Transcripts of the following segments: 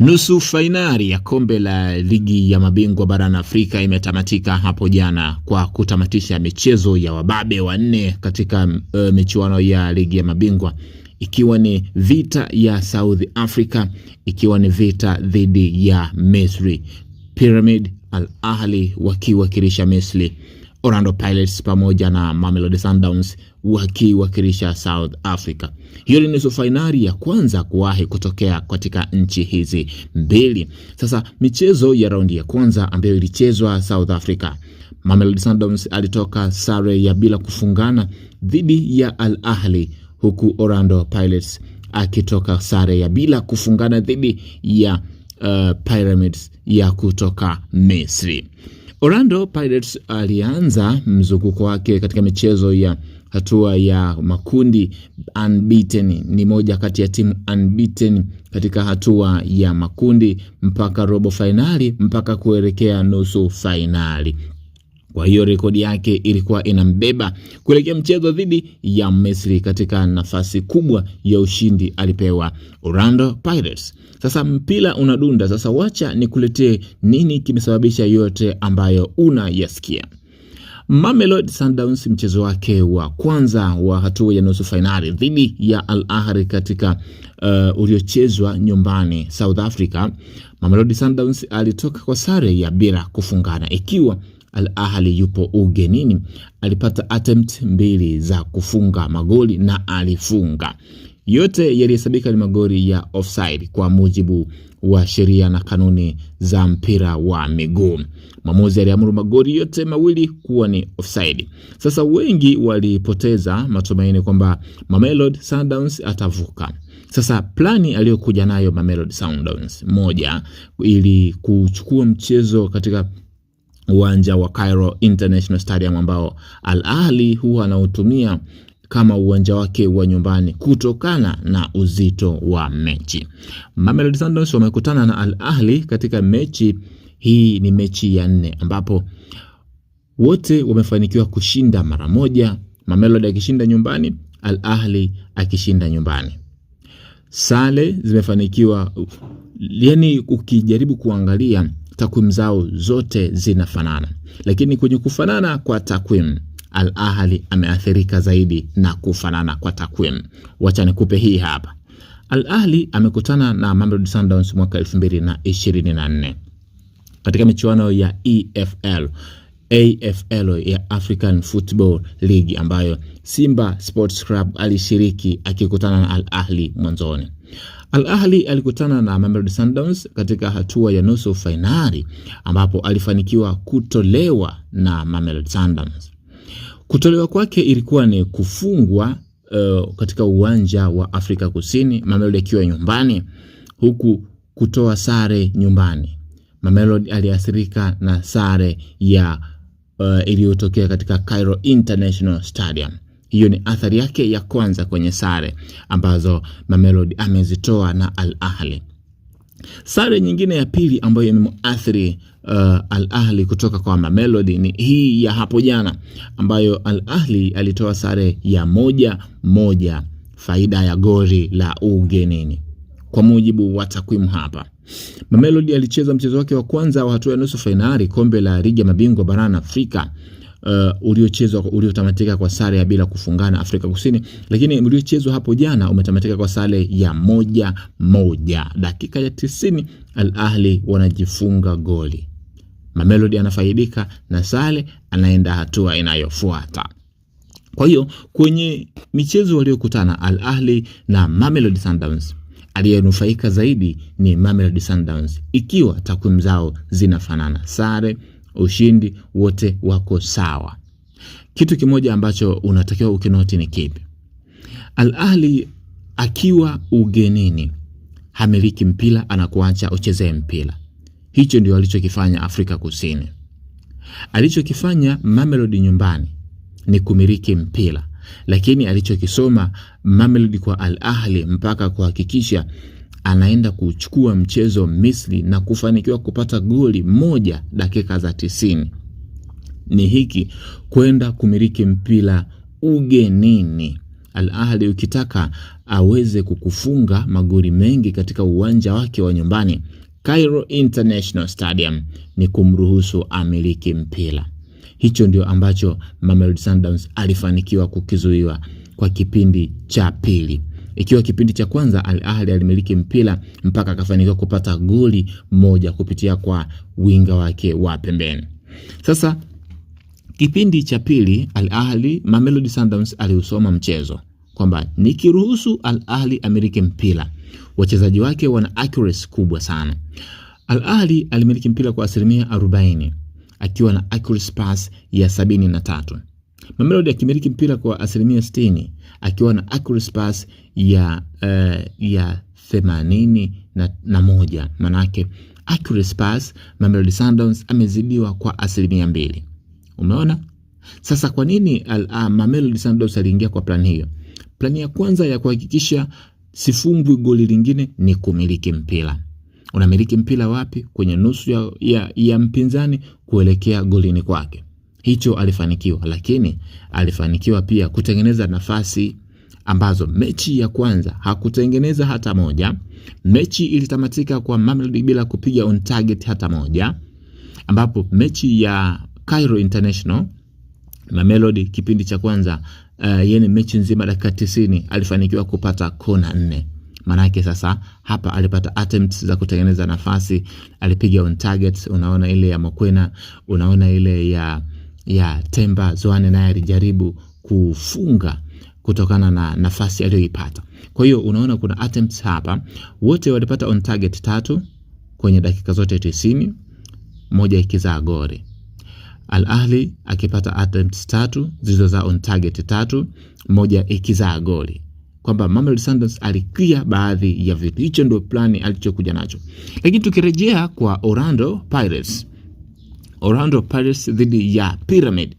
Nusu fainali ya kombe la ligi ya mabingwa barani Afrika imetamatika hapo jana kwa kutamatisha michezo ya wababe wanne katika michuano ya ligi ya mabingwa, ikiwa ni vita ya South Africa, ikiwa ni vita dhidi ya Misri, Pyramid Al Ahly wakiwakilisha Misri, Orlando Pirates pamoja na Mamelodi Sundowns wakiwakilisha South Africa. Hiyo ni nusu finali ya kwanza kuwahi kutokea katika nchi hizi mbili. Sasa michezo ya raundi ya kwanza ambayo ilichezwa South Africa, Mamelodi Sundowns alitoka sare ya bila kufungana dhidi ya Al Ahly, huku Orlando Pirates akitoka sare ya bila kufungana dhidi ya Pyramids ya kutoka Misri. Orlando Pirates alianza mzunguko wake katika michezo ya hatua ya makundi unbeaten, ni moja kati ya timu unbeaten katika hatua ya makundi mpaka robo finali, mpaka kuelekea nusu finali. Kwa hiyo rekodi yake ilikuwa inambeba kuelekea mchezo dhidi ya Misri. Katika nafasi kubwa ya ushindi alipewa Orlando Pirates. Sasa mpira unadunda. Sasa wacha nikuletee nini kimesababisha yote ambayo unayasikia. Mamelodi Sundowns mchezo wake wa kwanza wa hatua ya nusu finali dhidi ya Al Ahly katika uliochezwa nyumbani South Africa, Mamelodi Sundowns alitoka kwa sare ya bila kufungana. Ikiwa Al Ahly yupo ugenini, alipata attempt 2 za kufunga magoli na alifunga. Yote yalihesabika ni magoli ya offside kwa mujibu wa sheria na kanuni za mpira wa miguu. Mwamuzi aliamuru magoli yote mawili kuwa ni offside. Sasa wengi walipoteza matumaini kwamba Mamelodi Sundowns atavuka. Sasa plani aliyokuja nayo Mamelodi Sundowns, moja, ili kuchukua mchezo katika uwanja wa Cairo International Stadium ambao Al Ahly huwa anautumia kama uwanja wake wa nyumbani kutokana na uzito wa mechi. Mamelodi Sundowns wamekutana na Al Ahly katika mechi hii, ni mechi ya 4 ambapo wote wamefanikiwa kushinda mara moja, Mamelodi akishinda nyumbani, Al Ahly akishinda nyumbani. Sare zimefanikiwa, yani ukijaribu kuangalia takwimu zao zote zinafanana, lakini kwenye kufanana kwa takwimu Al Ahly ameathirika zaidi na kufanana kwa takwimu. Wacha nikupe hii hapa. Al Ahly amekutana na Mamelodi Sundowns mwaka 2024 katika michuano ya AFL ya African Football League ambayo Simba Sports Club alishiriki akikutana na Al Ahly mwanzoni. Al Ahly alikutana na Mamelodi Sundowns katika hatua ya nusu finali ambapo alifanikiwa kutolewa na Mamelodi Sundowns. Kutolewa kwake ilikuwa ni kufungwa katika uwanja wa Afrika Kusini, Mamelodi akiwa nyumbani, huku kutoa sare nyumbani. Mamelodi aliathirika na sare ya iliyotokea katika Cairo International Stadium. Hiyo ni athari yake ya kwanza kwenye sare ambazo Mamelodi amezitoa na Al Ahly. Sare nyingine ya pili ambayo imemuathiri Al Ahly kutoka kwa Mamelodi ni hii ya hapo jana ambayo Al Ahly alitoa sare ya 1-1, faida ya goli la ugenini. Kwa mujibu wa takwimu hapa, Mamelodi alicheza mchezo wake wa kwanza wa hatua ya nusu finali kombe la ligi ya mabingwa barani Afrika uliotamatika kwa sare ya bila kufungana Afrika Kusini, lakini uliochezwa hapo jana umetamatika kwa sare ya 1-1. Dakika ya 90 Al Ahly wanajifunga goli. Mamelodi anafaidika na sare, anaenda hatua inayofuata. Kwa hiyo kwenye michezo waliokutana Al Ahly na Mamelodi Sundowns, aliyenufaika zaidi ni Mamelodi Sundowns, ikiwa takwimu zao zinafanana, sare, ushindi, wote wako sawa. Kitu kimoja ambacho unatakiwa ukinoti ni kipi? Al Ahly akiwa ugenini hamiliki mpira, anakuacha uchezee mpira. Hicho ndio alichokifanya Afrika Kusini. Alichokifanya Mamelodi nyumbani ni kumiliki mpira, lakini alichokisoma Mamelodi kwa Al Ahly mpaka kuhakikisha anaenda kuchukua mchezo Misri na kufanikiwa kupata goli 1 dakika za 90 ni hiki: kwenda kumiliki mpira ugenini. Al Ahly ukitaka aweze kukufunga magoli mengi katika uwanja wake wa nyumbani Cairo International Stadium, ni kumruhusu amiliki mpira. Hicho ndio ambacho Mamelodi Sundowns alifanikiwa kukizuiwa kwa kipindi cha pili. Ikiwa kipindi cha kwanza Al Ahly alimiliki mpira mpaka akafanikiwa kupata goli moja kupitia kwa winga wake wa pembeni. Sasa kipindi cha pili Al Ahly, Mamelodi Sundowns aliusoma mchezo kwamba nikiruhusu Al Ahly amiliki mpira, wachezaji wake wana accuracy kubwa sana. Al Ahly alimiliki mpira kwa 40% akiwa na accuracy pass ya 73. Mamelodi akimiliki mpira kwa 60% akiwa na accuracy pass ya 81. Manake accuracy pass Mamelodi Sundowns amezidiwa kwa 2%. Umeona? Sasa kwa nini Mamelodi Sundowns aliingia kwa plani hiyo? Plani ya kwanza ya kuhakikisha sifungwi goli lingine ni kumiliki mpira. Unamiliki mpira wapi? Kwenye nusu ya mpinzani kuelekea golini kwake. Hicho alifanikiwa, lakini alifanikiwa pia kutengeneza nafasi ambazo mechi ya kwanza hakutengeneza hata moja. Mechi ilitamatika kwa Mamelodi bila kupiga on target hata moja, ambapo mechi ya Cairo International Mamelodi kipindi cha kwanza yeye mechi nzima dakika 90 alifanikiwa kupata kona 4. Manake sasa hapa alipata attempts za kutengeneza nafasi, alipiga on target. Unaona ile ya Mokwena, unaona ile ya Temba Zwane, naye alijaribu kufunga kutokana na nafasi aliyoipata. Kwa hiyo unaona kuna attempts hapa, wote walipata on target 3 kwenye dakika zote 90, moja ikizaa goli. Al Ahly akipata attempts 3 zilizozaa on target 3, moja ikizaa goli. Kwamba Mamelodi Sundowns aliclear baadhi ya vitu. Hicho ndio plani alichokuja nacho. Lakini tukirejea kwa Orlando Pirates dhidi ya Pyramid.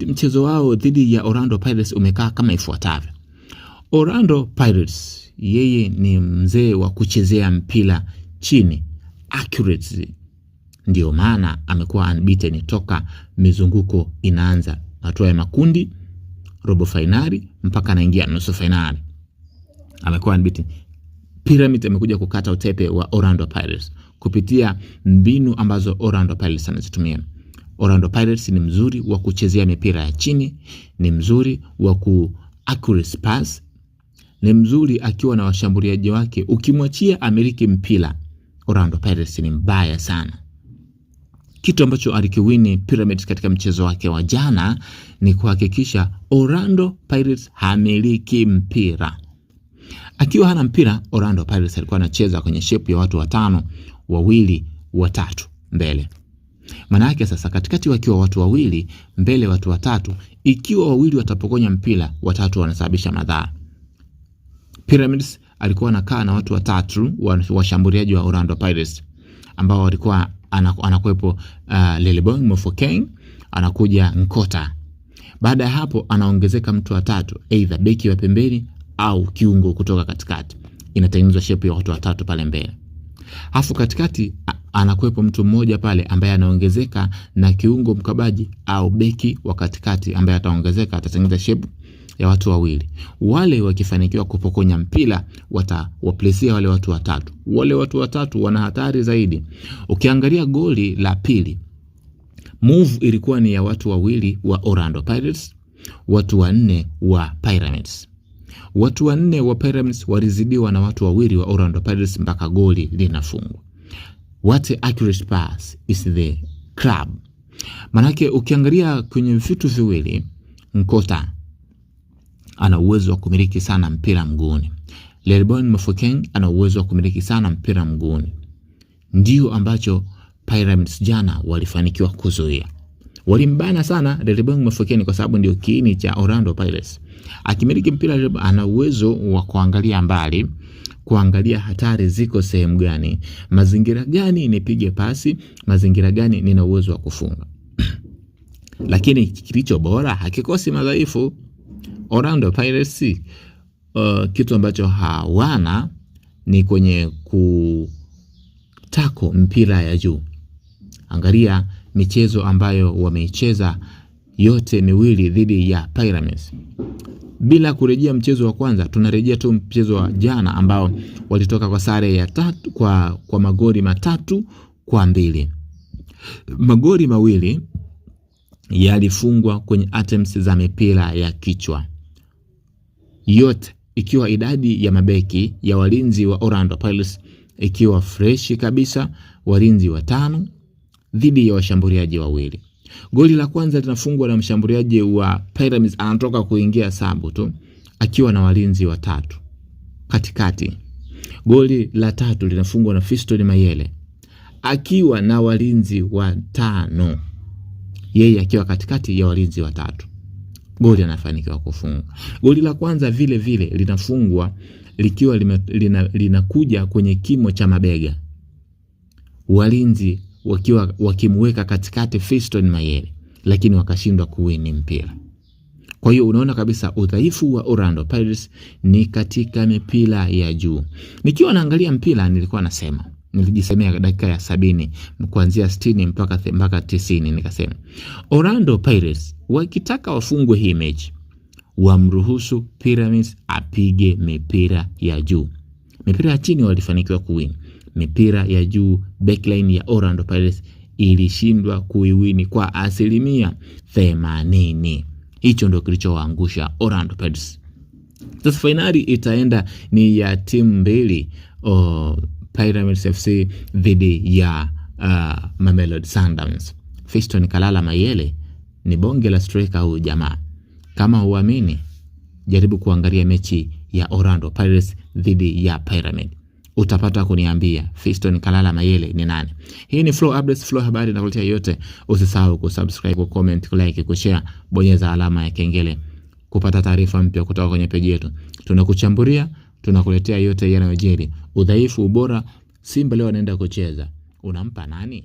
Mchezo wao dhidi ya Orlando Pirates umekaa kama ifuatavyo. Orlando Pirates yeye ni mzee wa kuchezea mpira chini, accuracy. Ndio maana amekuwa unbeaten toka mizunguko inaanza, hatua ya makundi, robo finali mpaka anaingia nusu finali. Amekuwa unbeaten. Pyramid amekuja kukata utepe wa Orlando Pirates kupitia mbinu ambazo Orlando Pirates anazitumia. Orlando Pirates ni mzuri wa kuchezea mipira ya chini, ni mzuri wa accuracy pass, ni mzuri akiwa na washambuliaji wake. Ukimwachia amiliki mpira, Orlando Pirates ni mbaya sana. Kitu ambacho alikiwini Pyramids katika mchezo wake wa jana ni kuhakikisha Orlando Pirates hamiliki mpira. Akiwa hana mpira, Orlando Pirates alikuwa anacheza kwenye shape ya watu 5, 2, 3 mbele. Maana yake sasa katikati wakiwa watu 2, mbele watu 3, ikiwa 2 watapokonya mpira, 3 wanasababisha madhara. Pyramids alikuwa anakaa na watu 3 washambuliaji wa Orlando Pirates ambao walikuwa anakuepo Lelebong Mofokeng, anakuja Nkota. Baada ya hapo anaongezeka mtu 3, either beki wa pembeni au kiungo kutoka katikati. Inatengenezwa shape ya watu 3 pale mbele. Hafu katikati anakuepo mtu mmoja pale ambaye anaongezeka na kiungo mkabaji au beki wa katikati ambaye ataongezeka, atatengeneza shape ya watu 2. Wale wakifanikiwa kupokonya mpira watawaplacea wale watu 3. Wale watu 3 wana hatari zaidi. Ukiangalia goli la pili, move ilikuwa ni ya watu 2 wa Orlando Pirates, watu 4 wa Pyramids. Watu 4 wa Pyramids walizidiwa na watu 2 wa Orlando Pirates mpaka goli linafungwa. What accurate pass is the club. Manake ukiangalia kwenye vitu viwili, Nkota ana uwezo wa kumiliki sana mpira mguuni. Lelebong Mofokeng ana uwezo wa kumiliki sana mpira mguuni. Ndio ambacho Pyramids jana walifanikiwa kuzuia. Walimbana sana Lelebong Mofokeng kwa sababu ndio kiini cha Orlando Pirates. Akimiliki mpira ana uwezo wa kuangalia mbali, kuangalia hatari ziko sehemu gani, mazingira gani nipige pasi, mazingira gani nina uwezo wa kufunga. Lakini kilicho bora hakikosi madhaifu. Orlando Pirates kitu ambacho hawana ni kwenye kutako mpira ya juu. Angalia michezo ambayo wameicheza yote miwili dhidi ya Pyramids. Bila kurejea mchezo wa kwanza, tunarejea tu mchezo wa jana ambao walitoka kwa sare ya kwa magoli 3-2. Magoli mawili yalifungwa kwenye attempts za mipira ya kichwa, yote ikiwa idadi ya mabeki ya walinzi wa Orlando Pirates ikiwa freshi kabisa, walinzi 5 dhidi ya washambuliaji 2. Goli la kwanza linafungwa na mshambuliaji wa Pyramids, anatoka kuingia sabu tu akiwa na walinzi 3 katikati. Goli la tatu linafungwa na Fiston Mayele akiwa na walinzi 5, yeye akiwa katikati ya walinzi 3. Goli anafanikiwa kufunga. Goli la kwanza vile vile linafungwa likiwa linakuja kwenye kimo cha mabega, walinzi wakiwa wakimweka katikati Fiston Mayele, lakini wakashindwa kuwini mpira. Kwa hiyo unaona kabisa udhaifu wa Orlando Pirates ni katika mipira ya juu. Nikiwa naangalia mpira nilijisemea dakika ya 70 kuanzia 60 mpaka 90, nikasema Orlando Pirates wakitaka wafungwe hii mechi, wamruhusu Pyramids apige mipira ya juu. Mipira ya chini walifanikiwa kuwin. Mipira ya juu, backline ya Orlando Pirates ilishindwa kuiwini kwa 80%. Hicho ndio kilichowaangusha Orlando Pirates. Sasa finali itaenda ni ya timu mbili, Pyramids FC dhidi ya Mamelodi Sundowns. Fiston Kalala Mayele ni bonge la striker huyu jamaa. Kama huamini, jaribu kuangalia mechi ya Orlando Pirates dhidi ya Pyramid, utapata kuniambia Fiston Kalala Mayele ni nani. Hii ni Flow Updates, Flow habari na kuletea yote. Usisahau kusubscribe, comment, like, kushare, bonyeza alama ya kengele kupata taarifa mpya kutoka kwenye peji yetu. Tunakuchambulia, tunakuletea yote yanayojiri. Udhaifu, ubora, Simba leo anaenda kucheza, unampa nani?